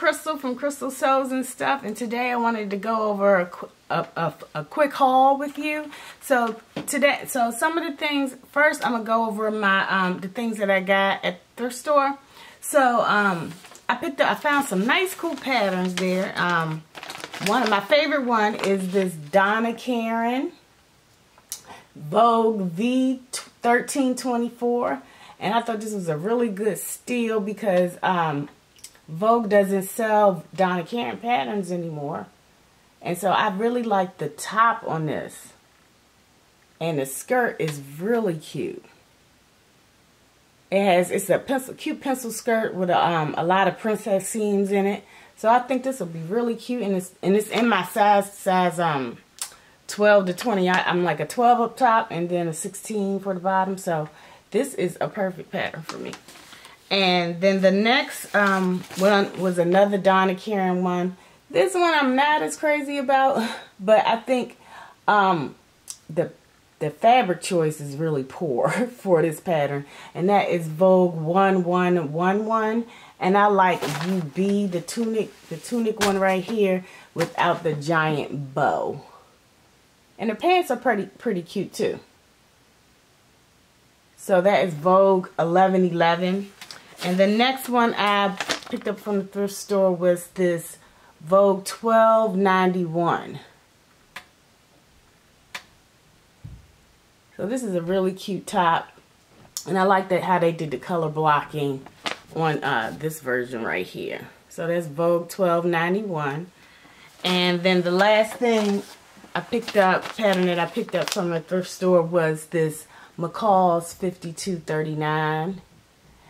Crystal from Crystal Sews and Stuff, and today I wanted to go over a quick haul with you. So some of the things, first I'm gonna go over my the things that I got at the thrift store. So I found some nice cool patterns there. One of my favorite one is this Donna Karan Vogue V1324, and I thought this was a really good steal because Vogue doesn't sell Donna Karan patterns anymore, and so I really like the top on this, and the skirt is really cute. It's a cute pencil skirt with a lot of princess seams in it. So I think this will be really cute, and it's in my size 12 to 20. I'm like a 12 up top and then a 16 for the bottom. So this is a perfect pattern for me. And then the next one was another Donna Karan one. This one I'm not as crazy about, but I think the fabric choice is really poor for this pattern, and that is Vogue 1111. And I like UB, the tunic one right here without the giant bow. And the pants are pretty cute too. So that is Vogue 1111. And the next one I picked up from the thrift store was this Vogue 1291. So this is a really cute top, and I like that how they did the color blocking on this version right here. So that's Vogue 1291. And then the last thing I picked up, pattern that I picked up from the thrift store, was this McCall's 5239.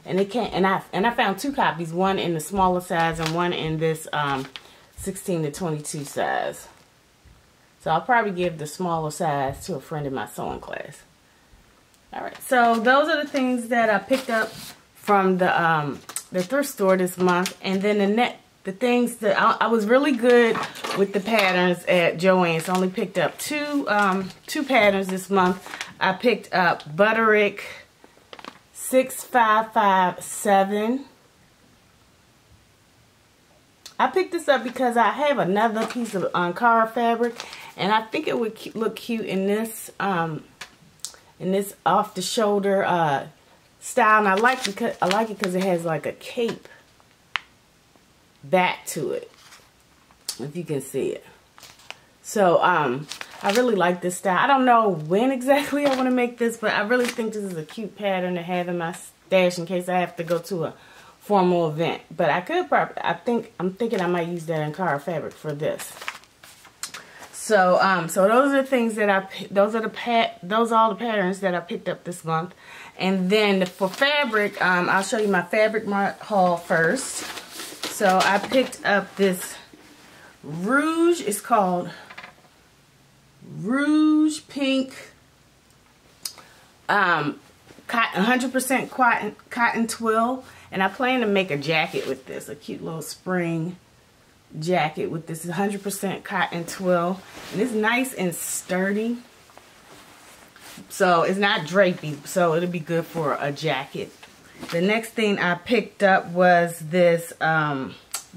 And it came, and I found two copies, one in the smaller size and one in this 16 to 22 size. So I'll probably give the smaller size to a friend in my sewing class. Alright, so those are the things that I picked up from the thrift store this month. And then the things that I was really good with the patterns at Joann's. I only picked up two patterns this month. I picked up Butterick 6557. I picked this up because I have another piece of Ankara fabric, and I think it would look cute in this off the shoulder style. And I like it because it has like a cape back to it, if you can see it. So I really like this style. I don't know when exactly I want to make this, but I really think this is a cute pattern to have in my stash in case I have to go to a formal event. But I could probably, I'm thinking I might use that Ankara fabric for this. So so those are the things that those are all the patterns that I picked up this month. And then for fabric, I'll show you my Fabric Mart haul first. So I picked up this Rouge. It's called Rouge Pink 100% cotton twill, and I plan to make a jacket with this, a cute little spring jacket with this 100% cotton twill, and it's nice and sturdy, so it's not drapey, so it'll be good for a jacket. The next thing I picked up was this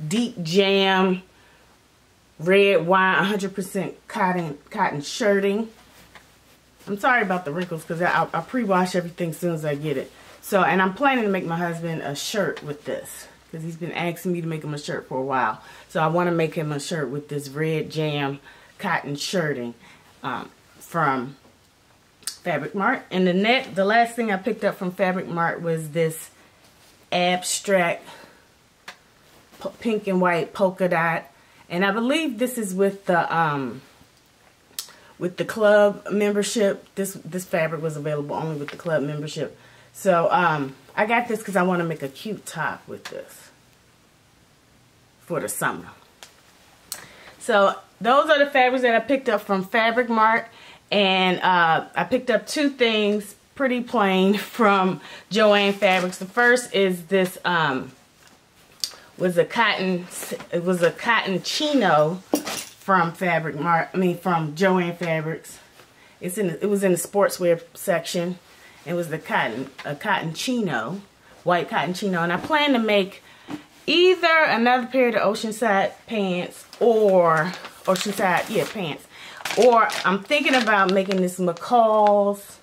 Deep Jam red wine 100% cotton shirting. I'm sorry about the wrinkles because I pre-wash everything as soon as I get it. So, and I'm planning to make my husband a shirt with this because he's been asking me to make him a shirt for a while. So I want to make him a shirt with this red jam cotton shirting from Fabric Mart. And the last thing I picked up from Fabric Mart was this abstract pink and white polka dot. And I believe this is with the club membership. This fabric was available only with the club membership. So I got this because I want to make a cute top with this for the summer. So those are the fabrics that I picked up from Fabric Mart. And I picked up two things pretty plain from Joann Fabrics. The first is this was a cotton chino from Fabric Mart. From Joann Fabrics. It was in the sportswear section. It was a cotton chino, white cotton chino, and I plan to make either another pair of the Oceanside pants or pants. Or I'm thinking about making this McCall's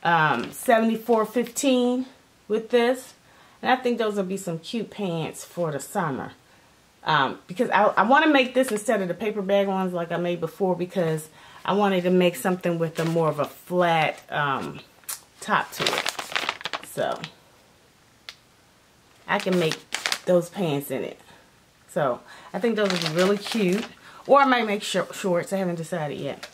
7415 with this. And I think those will be some cute pants for the summer. Because I want to make this instead of the paper bag ones like I made before, because I wanted to make something with a more of a flat top to it. So I can make those pants in it. So I think those would be really cute. Or I might make shorts. I haven't decided yet.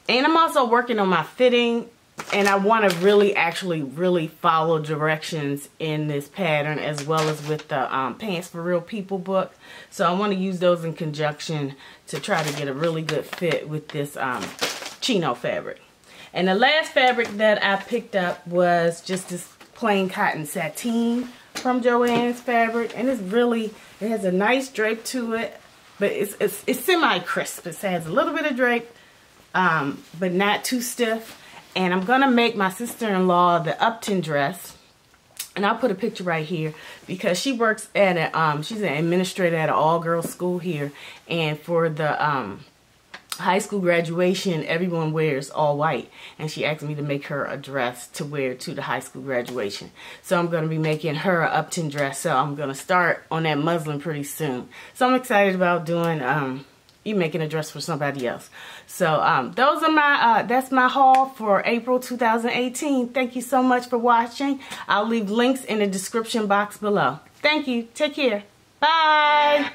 And I'm also working on my fitting. And I want to really follow directions in this pattern, as well as with the Pants for Real People book. So I want to use those in conjunction to try to get a really good fit with this chino fabric. And the last fabric that I picked up was just this plain cotton sateen from Joann's Fabric. And it's really, it has a nice drape to it, but it's semi-crisp. It has a little bit of drape, but not too stiff. And I'm going to make my sister-in-law the Upton dress. And I'll put a picture right here because she works at a, she's an administrator at an all-girls school here. And for the high school graduation, everyone wears all white. And she asked me to make her a dress to wear to the high school graduation. So I'm going to be making her an Upton dress. So I'm going to start on that muslin pretty soon. So I'm excited about doing you making a dress for somebody else. So those are my that's my haul for April 2018. Thank you so much for watching. I'll leave links in the description box below. Thank you. Take care. Bye.